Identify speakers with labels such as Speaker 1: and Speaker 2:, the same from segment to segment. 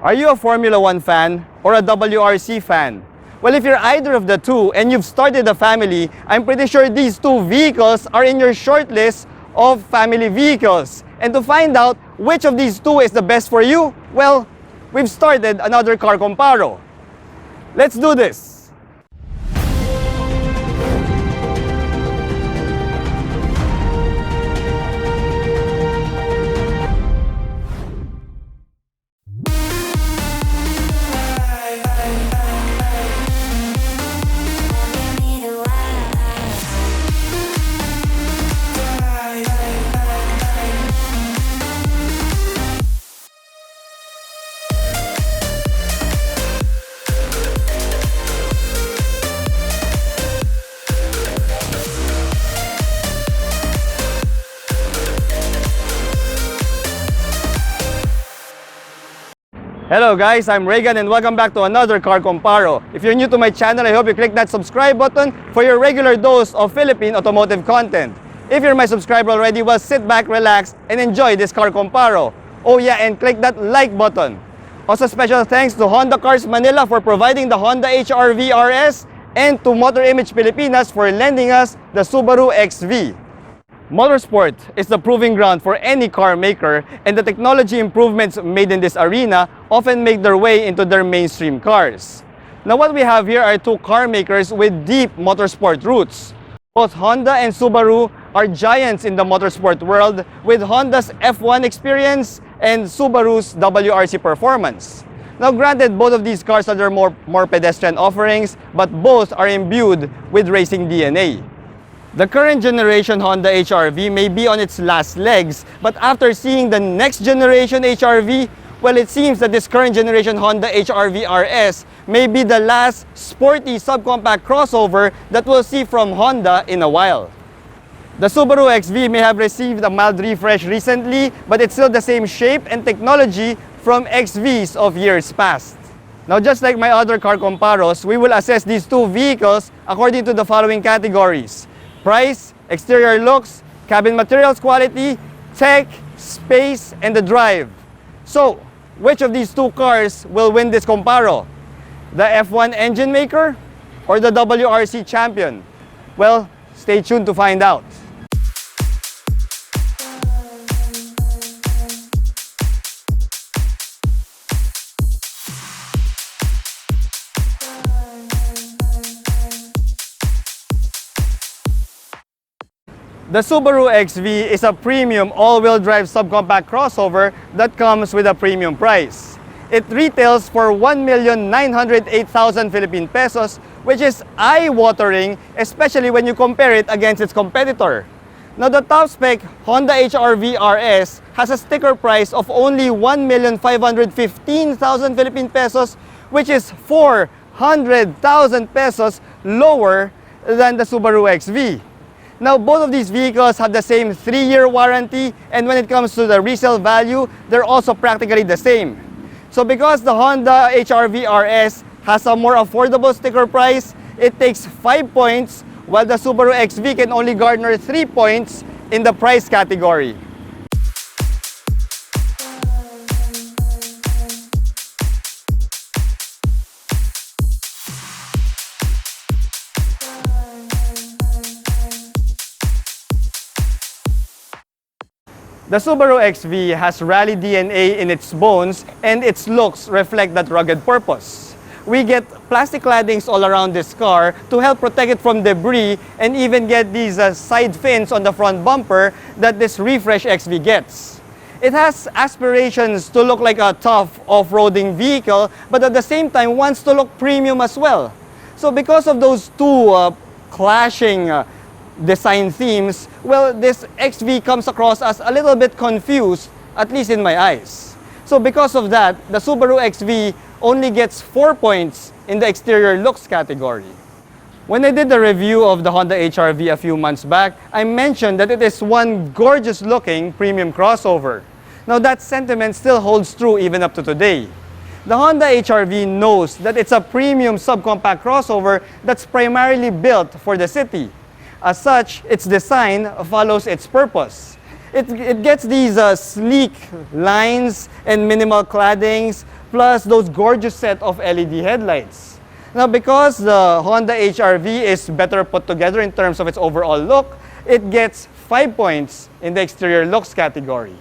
Speaker 1: Are you a Formula 1 fan or a WRC fan? Well, if you're either of the two and you've started a family, I'm pretty sure these two vehicles are in your short list of family vehicles. And to find out which of these two is the best for you, well, we've started another car comparo. Let's do this! Hello guys, I'm Reagan and welcome back to another car comparo. If you're new to my channel, I hope you click that subscribe button for your regular dose of Philippine automotive content. If you're my subscriber already, well, sit back, relax, and enjoy this car comparo. Oh yeah, and click that like button. Also special thanks to Honda Cars Manila for providing the Honda HRV RS and to Motor Image Filipinas for lending us the Subaru XV. Motorsport is the proving ground for any car maker, and the technology improvements made in this arena often make their way into their mainstream cars. Now what we have here are two car makers with deep motorsport roots. Both Honda and Subaru are giants in the motorsport world, with Honda's F1 experience and Subaru's WRC performance. Now granted, both of these cars are their more pedestrian offerings, but both are imbued with racing DNA. The current generation Honda HRV may be on its last legs, but after seeing the next generation HRV, well, it seems that this current generation Honda HRV RS may be the last sporty subcompact crossover that we'll see from Honda in a while. The Subaru XV may have received a mild refresh recently, but it's still the same shape and technology from XVs of years past. Now, just like my other car comparos, we will assess these two vehicles according to the following categories: price, exterior looks, cabin materials quality, tech, space, and the drive. So, which of these two cars will win this comparo? The F1 engine maker or the WRC champion? Well, stay tuned to find out. The Subaru XV is a premium all-wheel drive subcompact crossover that comes with a premium price. It retails for 1,908,000 Philippine pesos, which is eye-watering, especially when you compare it against its competitor. Now, the top-spec Honda HRV RS has a sticker price of only 1,515,000 Philippine pesos, which is 400,000 pesos lower than the Subaru XV. Now, both of these vehicles have the same 3-year warranty, and when it comes to the resale value, they're also practically the same. So because the Honda HRV RS has a more affordable sticker price, it takes 5 points, while the Subaru XV can only garner 3 points in the price category. The Subaru XV has rally DNA in its bones, and its looks reflect that rugged purpose. We get plastic claddings all around this car to help protect it from debris, and even get these side fins on the front bumper that this refresh XV gets. It has aspirations to look like a tough off-roading vehicle, but at the same time wants to look premium as well. So because of those two clashing design themes, well, this XV comes across as a little bit confused, at least in my eyes. So because of that, the Subaru XV only gets 4 points in the exterior looks category. When I did the review of the Honda HRV a few months back, I mentioned that it is one gorgeous looking premium crossover. Now that sentiment still holds true even up to today. The Honda HRV knows that it's a premium subcompact crossover that's primarily built for the city. As such, its design follows its purpose. It gets these sleek lines and minimal claddings, plus those gorgeous set of LED headlights. Now, because the Honda HRV is better put together in terms of its overall look, it gets 5 points in the exterior looks category.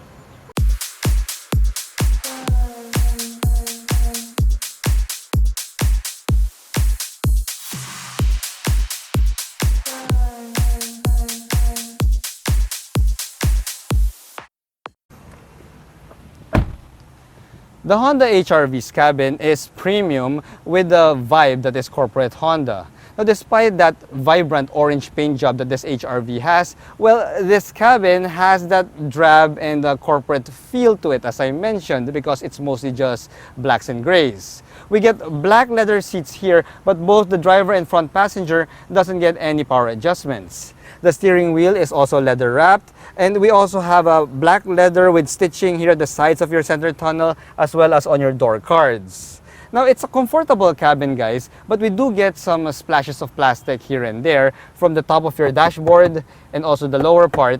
Speaker 1: The Honda HRV's cabin is premium with the vibe that is corporate Honda. Now, despite that vibrant orange paint job that this HRV has, well, this cabin has that drab and corporate feel to it, as I mentioned, because it's mostly just blacks and grays. We get black leather seats here, but both the driver and front passenger doesn't get any power adjustments. The steering wheel is also leather wrapped, and we also have a black leather with stitching here at the sides of your center tunnel as well as on your door cards. Now, it's a comfortable cabin, guys, but we do get some splashes of plastic here and there from the top of your dashboard and also the lower part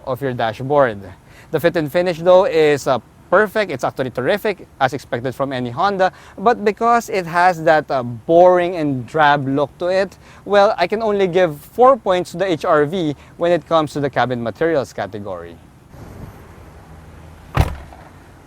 Speaker 1: of your dashboard. The fit and finish, though, is perfect. It's actually terrific, as expected from any Honda, but because it has that boring and drab look to it, well, I can only give 4 points to the HRV when it comes to the cabin materials category.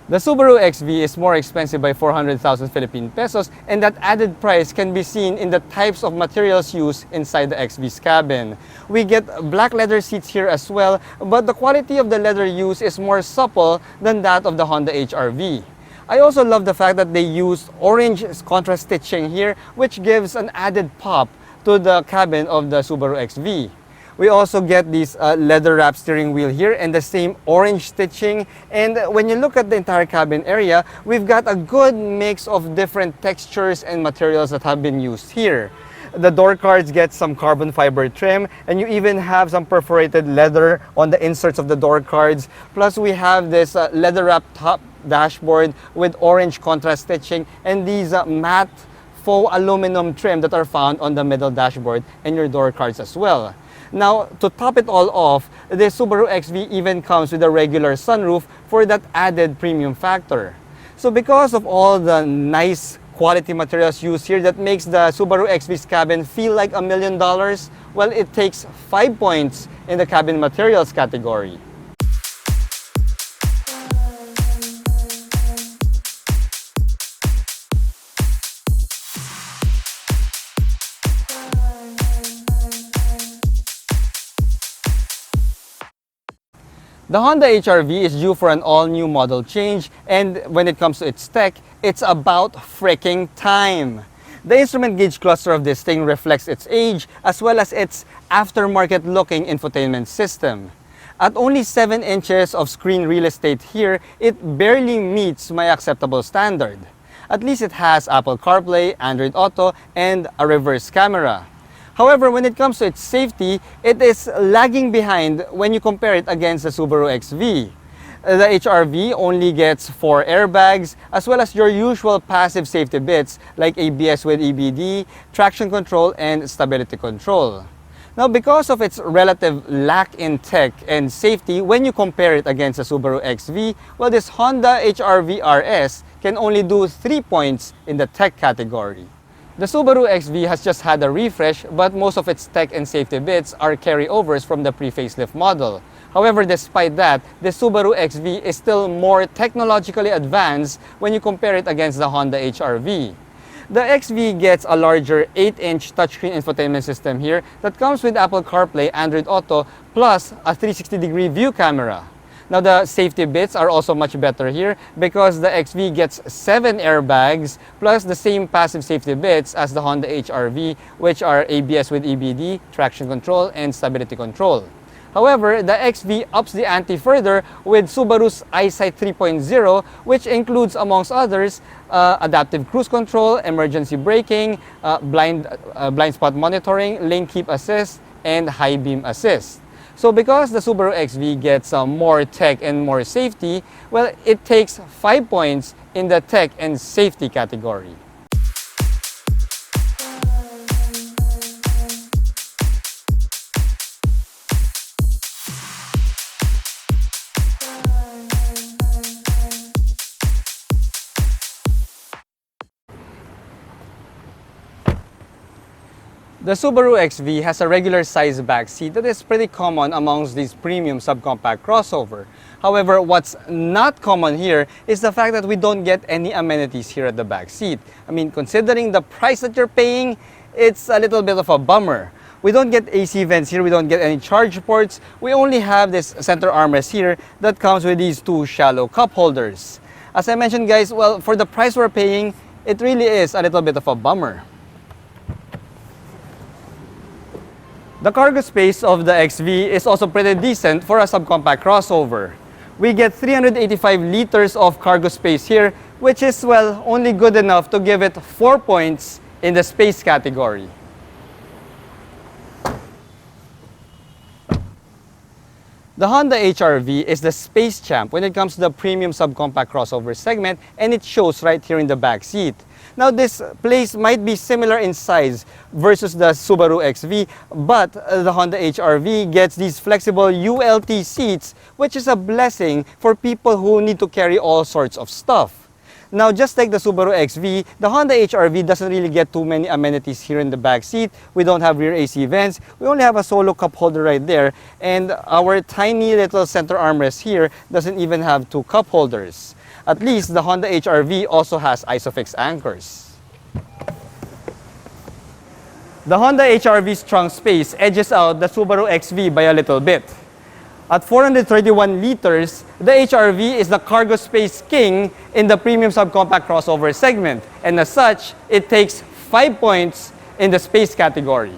Speaker 1: The Subaru XV is more expensive by 400,000 Philippine pesos, and that added price can be seen in the types of materials used inside the XV's cabin. We get black leather seats here as well, but the quality of the leather used is more supple than that of the Honda HRV. I also love the fact that they used orange contrast stitching here, which gives an added pop to the cabin of the Subaru XV. We also get this leather wrap steering wheel here and the same orange stitching. And when you look at the entire cabin area, we've got a good mix of different textures and materials that have been used here. The door cards get some carbon fiber trim, and you even have some perforated leather on the inserts of the door cards. Plus, we have this leather wrap top dashboard with orange contrast stitching and these matte faux aluminum trim that are found on the middle dashboard and your door cards as well. Now, to top it all off, the Subaru XV even comes with a regular sunroof for that added premium factor. So because of all the nice quality materials used here that makes the Subaru XV's cabin feel like $1 million, well, it takes 5 points in the cabin materials category. The Honda HRV is due for an all-new model change, and when it comes to its tech, it's about freaking time. The instrument gauge cluster of this thing reflects its age as well as its aftermarket-looking infotainment system. At only 7 inches of screen real estate here, it barely meets my acceptable standard. At least it has Apple CarPlay, Android Auto, and a reverse camera. However, when it comes to its safety, it is lagging behind when you compare it against the Subaru XV. The HRV only gets 4 airbags, as well as your usual passive safety bits like ABS with EBD, traction control, and stability control. Now, because of its relative lack in tech and safety when you compare it against the Subaru XV, well, this Honda HRV RS can only do 3 points in the tech category. The Subaru XV has just had a refresh, but most of its tech and safety bits are carryovers from the pre-facelift model. However, despite that, the Subaru XV is still more technologically advanced when you compare it against the Honda HRV. The XV gets a larger 8-inch touchscreen infotainment system here that comes with Apple CarPlay, Android Auto, plus a 360-degree view camera. Now, the safety bits are also much better here because the XV gets 7 airbags plus the same passive safety bits as the Honda HRV, which are ABS with EBD, traction control, and stability control. However, the XV ups the ante further with Subaru's EyeSight 3.0, which includes, amongst others, adaptive cruise control, emergency braking, blind spot monitoring, lane keep assist, and high beam assist. So because the Subaru XV gets more tech and more safety, well, it takes 5 points in the tech and safety category. The Subaru XV has a regular size back seat that is pretty common amongst these premium subcompact crossover. However, what's not common here is the fact that we don't get any amenities here at the back seat. I mean, considering the price that you're paying, it's a little bit of a bummer. We don't get AC vents here, we don't get any charge ports. We only have this center armrest here that comes with these two shallow cup holders. As I mentioned, guys, well, for the price we're paying, it really is a little bit of a bummer. The cargo space of the XV is also pretty decent for a subcompact crossover. We get 385 liters of cargo space here, which is, well, only good enough to give it 4 points in the space category. The Honda HRV is the space champ when it comes to the premium subcompact crossover segment, and it shows right here in the back seat. Now, this place might be similar in size versus the Subaru XV, but the Honda HRV gets these flexible ULT seats, which is a blessing for people who need to carry all sorts of stuff. Now, just like the Subaru XV, the Honda HRV doesn't really get too many amenities here in the back seat. We don't have rear AC vents. We only have a solo cup holder right there, and our tiny little center armrest here doesn't even have two cup holders. At least the Honda HRV also has ISOFIX anchors. The Honda HRV's trunk space edges out the Subaru XV by a little bit. At 431 liters, the HRV is the cargo space king in the premium subcompact crossover segment, and as such, it takes 5 points in the space category.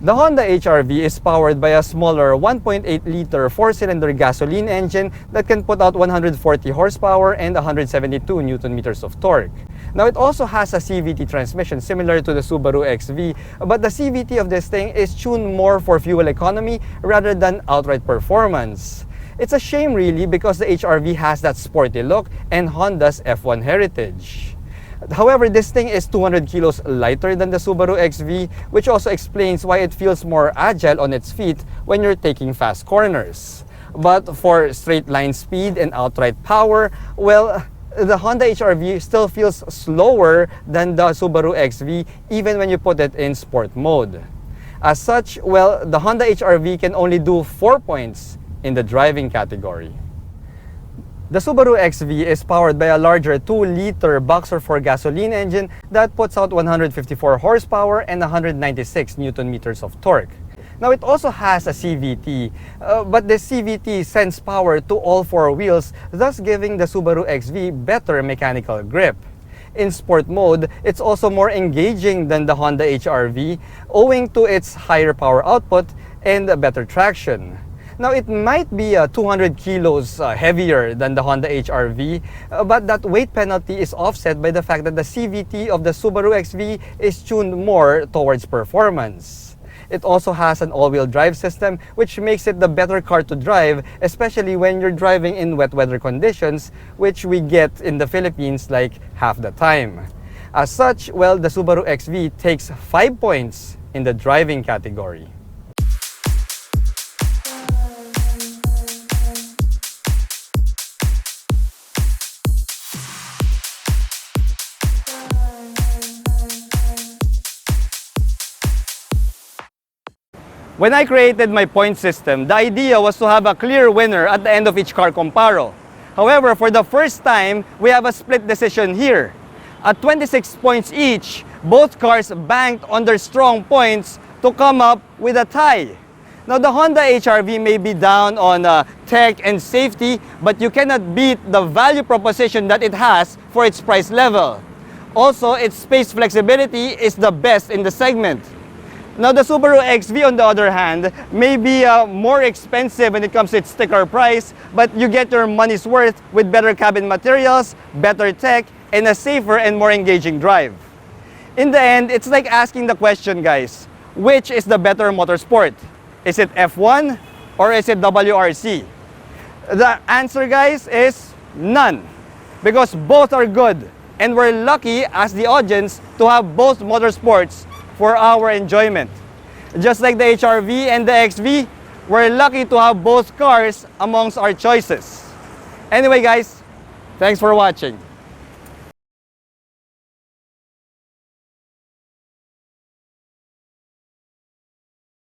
Speaker 1: The Honda HRV is powered by a smaller 1.8-liter 4-cylinder gasoline engine that can put out 140 horsepower and 172 Nm of torque. Now, it also has a CVT transmission similar to the Subaru XV, but the CVT of this thing is tuned more for fuel economy rather than outright performance. It's a shame really because the HRV has that sporty look and Honda's F1 heritage. However, this thing is 200 kilos lighter than the Subaru XV, which also explains why it feels more agile on its feet when you're taking fast corners. But for straight line speed and outright power, well, the Honda HRV still feels slower than the Subaru XV even when you put it in sport mode. As such, well, the Honda HRV can only do 4 points in the driving category. The Subaru XV is powered by a larger 2-liter Boxer 4 gasoline engine that puts out 154 horsepower and 196 Nm of torque. Now, it also has a CVT, but the CVT sends power to all 4 wheels, thus giving the Subaru XV better mechanical grip. In sport mode, it's also more engaging than the Honda HRV, owing to its higher power output and better traction. Now, it might be 200 kilos heavier than the Honda HRV, but that weight penalty is offset by the fact that the CVT of the Subaru XV is tuned more towards performance. It also has an all-wheel drive system, which makes it the better car to drive, especially when you're driving in wet weather conditions, which we get in the Philippines like half the time. As such, well, the Subaru XV takes 5 points in the driving category. When I created my point system, the idea was to have a clear winner at the end of each car comparo. However, for the first time, we have a split decision here. At 26 points each, both cars banked on their strong points to come up with a tie. Now, the Honda HRV may be down on tech and safety, but you cannot beat the value proposition that it has for its price level. Also, its space flexibility is the best in the segment. Now, the Subaru XV, on the other hand, may be more expensive when it comes to its sticker price, but you get your money's worth with better cabin materials, better tech, and a safer and more engaging drive. In the end, it's like asking the question, guys, which is the better motorsport? Is it F1 or is it WRC? The answer, guys, is none, because both are good, and we're lucky as the audience to have both motorsports for our enjoyment. Just like the HRV and the XV, we're lucky to have both cars amongst our choices. Anyway guys, thanks for watching.